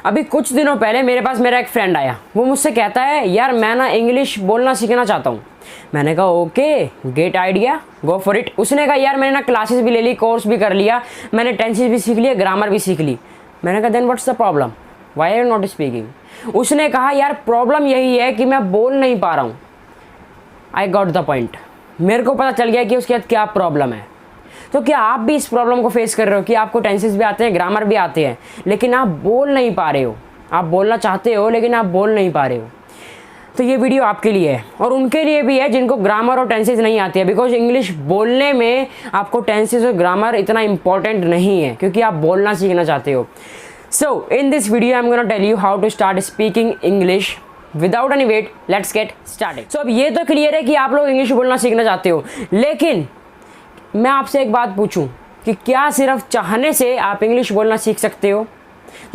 अभी कुछ दिनों पहले मेरे पास मेरा एक फ्रेंड आया, वो मुझसे कहता है यार मैं ना इंग्लिश बोलना सीखना चाहता हूँ। मैंने कहा okay get idea, go for it. उसने कहा यार मैंने ना क्लासेस भी ले ली, कोर्स भी कर लिया, मैंने टेंसेस भी सीख लिया, ग्रामर भी सीख ली। मैंने कहा then what's the problem, why are you not speaking. उसने कहा यार प्रॉब्लम यही है कि मैं बोल नहीं पा रहा हूँ। आई गॉट द पॉइंट, मेरे को पता चल गया कि उसके बाद क्या प्रॉब्लम है। तो क्या आप भी इस प्रॉब्लम को फेस कर रहे हो कि आपको टेंसेस भी आते हैं, ग्रामर भी आते हैं, लेकिन आप बोल नहीं पा रहे हो। आप बोलना चाहते हो लेकिन आप बोल नहीं पा रहे हो। तो ये वीडियो आपके लिए है और उनके लिए भी है जिनको ग्रामर और टेंसेस नहीं आती है, बिकॉज इंग्लिश बोलने में आपको टेंसेस और ग्रामर इतना इंपॉर्टेंट नहीं है क्योंकि आप बोलना सीखना चाहते हो। So in this video I am gonna tell you how to start speaking English without any wait. Let's get started. So अब ये तो क्लियर है कि आप लोग इंग्लिश बोलना सीखना चाहते हो, लेकिन मैं आपसे एक बात पूछूं कि क्या सिर्फ चाहने से आप इंग्लिश बोलना सीख सकते हो?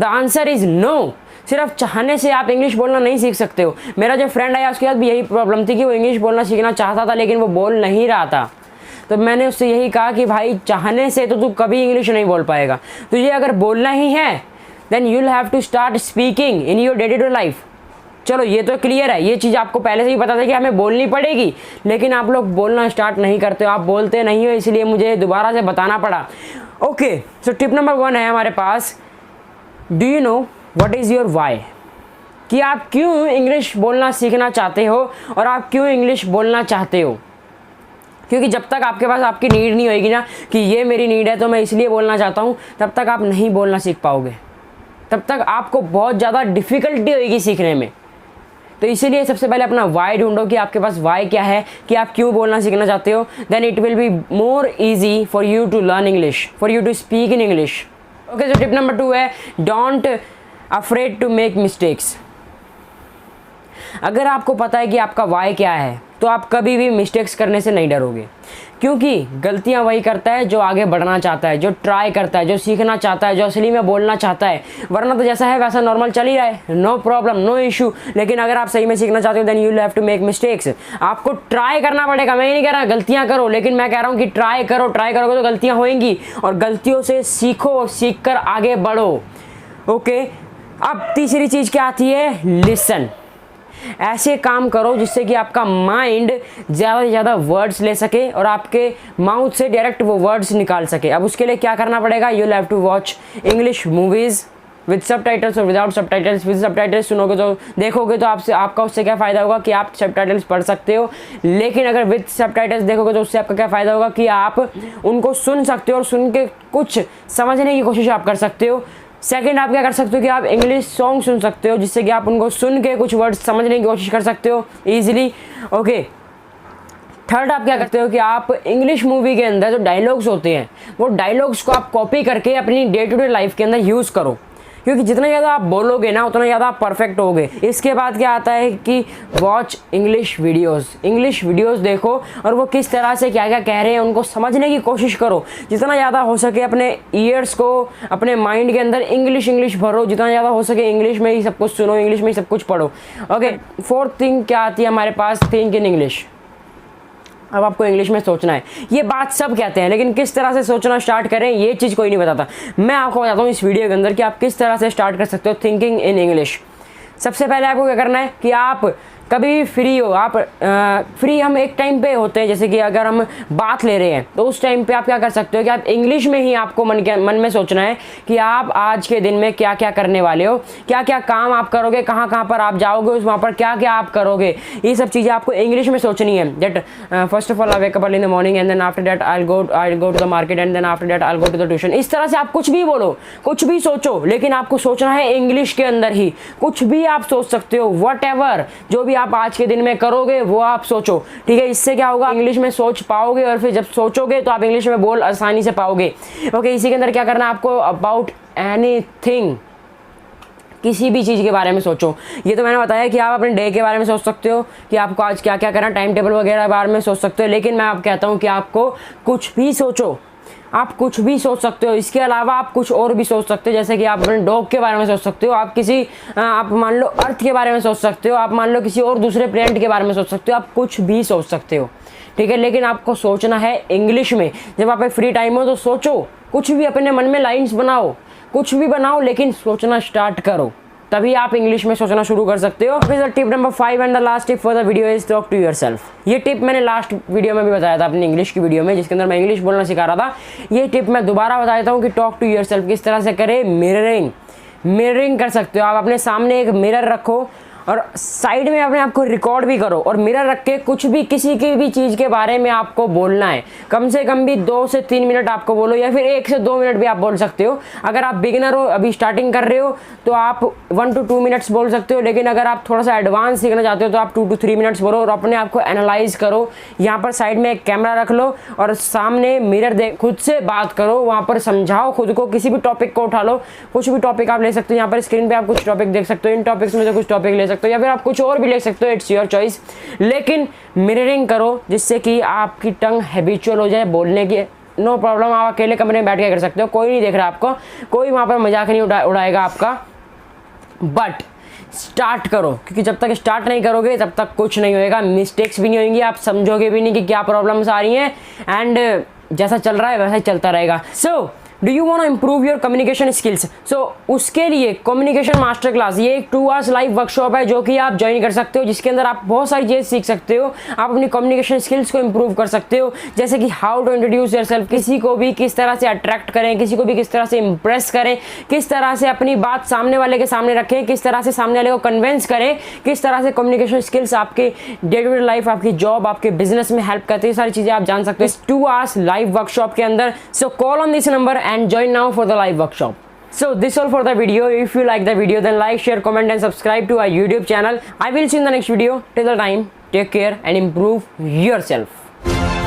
The answer is no. सिर्फ चाहने से आप इंग्लिश बोलना नहीं सीख सकते हो। मेरा जो फ्रेंड आया उसके साथ भी यही प्रॉब्लम थी कि वो इंग्लिश बोलना सीखना चाहता था लेकिन वो बोल नहीं रहा था। तो मैंने उससे यही कहा कि भाई चाहने से तो तू कभी इंग्लिश नहीं बोल पाएगा। तुझे अगर बोलना ही है then you will have to start speaking in your day to day life. चलो ये तो क्लियर है, ये चीज़ आपको पहले से ही पता था कि हमें बोलनी पड़ेगी, लेकिन आप लोग बोलना स्टार्ट नहीं करते हो, आप बोलते नहीं हो, इसलिए मुझे दोबारा से बताना पड़ा। ओके, सो टिप नंबर 1 है हमारे पास, do you know what is your why. कि आप क्यों इंग्लिश बोलना सीखना चाहते हो और आप क्यों इंग्लिश बोलना चाहते हो। क्योंकि जब तक आपके पास आपकी नीड नहीं होगी ना कि ये मेरी नीड है तो मैं इसलिए बोलना चाहता हूँ, तब तक आप नहीं बोलना सीख पाओगे, तब तक आपको बहुत ज़्यादा डिफ़िकल्टी होगी सीखने में। तो इसीलिए सबसे पहले अपना वाई ढूंढो कि आपके पास वाई क्या है, कि आप क्यों बोलना सीखना चाहते हो। Then it will be more easy for you to learn English, for you to speak in English. Okay, so tip number 2 है don't afraid to make mistakes. अगर आपको पता है कि आपका वाई क्या है तो आप कभी भी मिस्टेक्स करने से नहीं डरोगे, क्योंकि गलतियां वही करता है जो आगे बढ़ना चाहता है, जो ट्राई करता है, जो सीखना चाहता है, जो असली में बोलना चाहता है। वरना तो जैसा है वैसा नॉर्मल चल ही रहा है, नो प्रॉब्लम, नो इशू। लेकिन अगर आप सही में सीखना चाहते हो then you will have to make mistakes. आपको ट्राई करना पड़ेगा। मैं ये नहीं कह रहा गलतियां करो, लेकिन मैं कह रहा हूँ कि ट्राई करो। ट्राई करोगे तो गलतियां होंगी और गलतियों से सीखो, सीख कर आगे बढ़ो। ओके, अब तीसरी चीज़ क्या आती है, लिसन। ऐसे काम करो जिससे कि आपका माइंड ज़्यादा से ज़्यादा वर्ड्स ले सके और आपके माउथ से डायरेक्ट वो वर्ड्स निकाल सके। अब उसके लिए क्या करना पड़ेगा, you will have to watch English movies with subtitles और विदाउट सबटाइटल्स। विद सबटाइटल्स सुनोगे तो देखोगे तो आपका उससे क्या फ़ायदा होगा कि आप सबटाइटल्स पढ़ सकते हो, लेकिन अगर विद सबटाइटल्स देखोगे तो उससे आपका क्या फ़ायदा होगा कि आप उनको सुन सकते हो और सुन के कुछ समझने की कोशिश आप कर सकते हो। सेकंड, आप क्या कर सकते हो कि आप इंग्लिश सॉन्ग सुन सकते हो जिससे कि आप उनको सुन के कुछ वर्ड्स समझने की कोशिश कर सकते हो ईजिली। ओके, थर्ड, आप क्या करते हो कि आप इंग्लिश मूवी के अंदर जो डायलॉग्स होते हैं वो डायलॉग्स को आप कॉपी करके अपनी डे टू डे लाइफ के अंदर यूज़ करो, क्योंकि जितना ज़्यादा आप बोलोगे ना उतना ज़्यादा आप परफेक्ट होगे। इसके बाद क्या आता है कि वॉच इंग्लिश वीडियोस देखो और वो किस तरह से क्या क्या कह रहे हैं उनको समझने की कोशिश करो। जितना ज़्यादा हो सके अपने ईयर्स को, अपने माइंड के अंदर इंग्लिश भरो, जितना ज़्यादा हो सके इंग्लिश में ही सब कुछ सुनो, इंग्लिश में ही सब कुछ पढ़ो। ओके, फोर्थ थिंग क्या आती है हमारे पास, थिंक इन इंग्लिश। अब आपको इंग्लिश में सोचना है। ये बात सब कहते हैं, लेकिन किस तरह से सोचना स्टार्ट करें ये चीज़ कोई नहीं बताता। मैं आपको बताता हूँ इस वीडियो के अंदर कि आप किस तरह से स्टार्ट कर सकते हो थिंकिंग इन इंग्लिश। सबसे पहले आपको क्या करना है कि आप कभी भी फ्री हो, आप फ्री हम एक टाइम पे होते हैं, जैसे कि अगर हम बात ले रहे हैं तो उस टाइम पे आप क्या कर सकते हो कि आप इंग्लिश में ही आपको मन में सोचना है कि आप आज के दिन में क्या क्या करने वाले हो, क्या क्या काम आप करोगे, कहाँ कहाँ पर आप जाओगे, वहाँ पर क्या क्या आप करोगे। ये सब चीज़ें आपको इंग्लिश में सोचनी है। That first of all I wake up in the morning and then after that I go to the market and then after that I go to the tuition. इस तरह से आप कुछ भी बोलो, कुछ भी सोचो, लेकिन आपको सोचना है इंग्लिश के अंदर ही। कुछ भी आप सोच सकते हो, वट एवर, जो भी आप आज के दिन में करोगे वो आप सोचो, ठीक है। इससे क्या होगा, इंग्लिश में सोच पाओगे और फिर जब सोचोगे तो आप इंग्लिश में बोल आसानी से पाओगे। ओके, इसी के अंदर क्या करना है आपको, अबाउट एनीथिंग, किसी भी चीज़ के बारे में सोचो। ये तो मैंने बताया कि आप अपने डे के बारे में सोच सकते हो कि आपको आज क्या क्या करना, टाइम टेबल वगैरह के बारे में सोच सकते हो, लेकिन मैं आप कहता हूँ कि आपको कुछ भी सोचो, आप कुछ भी सोच सकते हो। इसके अलावा आप कुछ और भी सोच सकते हो, जैसे कि आप अपने डॉग के बारे में सोच सकते हो, आप मान लो अर्थ के बारे में सोच सकते हो, आप मान लो किसी और दूसरे प्लेनेट के बारे में सोच सकते हो, आप कुछ भी सोच सकते हो, ठीक है। लेकिन आपको सोचना है इंग्लिश में। जब आप फ्री टाइम हो तो सोचो, कुछ भी अपने मन में लाइन्स बनाओ, कुछ भी बनाओ लेकिन सोचना स्टार्ट करो, तभी आप इंग्लिश में सोचना शुरू कर सकते हो। फिर tip number 5 and the last tip for the video is talk to yourself. ये टिप मैंने लास्ट वीडियो में भी बताया था, अपनी इंग्लिश की वीडियो में, जिसके अंदर मैं इंग्लिश बोलना सिखा रहा था। ये टिप मैं दोबारा बता देता हूँ कि टॉक टू योरसेल्फ किस तरह से करें। मिररिंग कर सकते हो आप, अपने सामने एक मिरर रखो और साइड में अपने आप को रिकॉर्ड भी करो, और मिरर रख के कुछ भी किसी की भी चीज़ के बारे में आपको बोलना है। कम से कम भी 2 से 3 मिनट आपको बोलो, या फिर 1 से 2 मिनट भी आप बोल सकते हो। अगर आप बिगिनर हो, अभी स्टार्टिंग कर रहे हो, तो आप 1 to 2 मिनट्स बोल सकते हो, लेकिन अगर आप थोड़ा सा एडवांस सीखना चाहते हो तो आप 2 to 3 मिनट्स बोलो और अपने आप को एनालाइज करो। यहाँ पर साइड में एक कैमरा रख लो और सामने मिरर दे, खुद से बात करो, वहाँ पर समझाओ खुद को। किसी भी टॉपिक को उठा लो, कुछ भी टॉपिक आप ले सकते हो। यहाँ पर स्क्रीन पे आप कुछ टॉपिक देख सकते हो, इन टॉपिक्स में से कुछ टॉपिक ले सकते हो, या फिर आप कुछ और भी ले सकते हो, इट्स योर चॉइस। लेकिन मिररिंग करो जिससे कि आपकी टंग हैबिचुअल हो जाए बोलने की। नो प्रॉब्लम, आप अकेले कमरे में बैठ के कर सकते हो, कोई नहीं देख रहा आपको, कोई वहाँ पर मजाक नहीं उड़ाएगा आपका। बट स्टार्ट करो, क्योंकि जब तक स्टार्ट नहीं करोगे तब तक कुछ नहीं होएगा, मिस्टेक्स भी नहीं होंगी, आप समझोगे भी नहीं कि क्या प्रॉब्लम्स आ रही हैं, एंड जैसा चल रहा है वैसा ही चलता रहेगा। So do you want to improve your communication skills? So उसके लिए कम्युनिकेशन मास्टर क्लास, ये एक 2 hours लाइव वर्कशॉप है जो कि आप ज्वाइन कर सकते हो, जिसके अंदर आप बहुत सारी चीज़ें सीख सकते हो। आप अपनी कम्युनिकेशन स्किल्स को इम्प्रूव कर सकते हो, जैसे कि हाउ टू इंट्रोड्यूस योरसेल्फ, किसी को भी किस तरह से अट्रैक्ट करें, किसी को भी किस तरह से इम्प्रेस करें, किस तरह से अपनी बात सामने वाले के सामने रखें, किस तरह से सामने वाले को कन्विंस करें, किस तरह से कम्युनिकेशन स्किल्स आपके डे टू डे लाइफ, आपकी जॉब, आपके बिजनेस में हेल्प करती है। सारी चीज़ें आप जान सकते हो इस 2 hours लाइव वर्कशॉप के अंदर। So call on this number and join now for the live workshop. So this all for the video. If you like the video, then like, share, comment and subscribe to our YouTube channel. I will see you in the next video. Till the time, take care and improve yourself.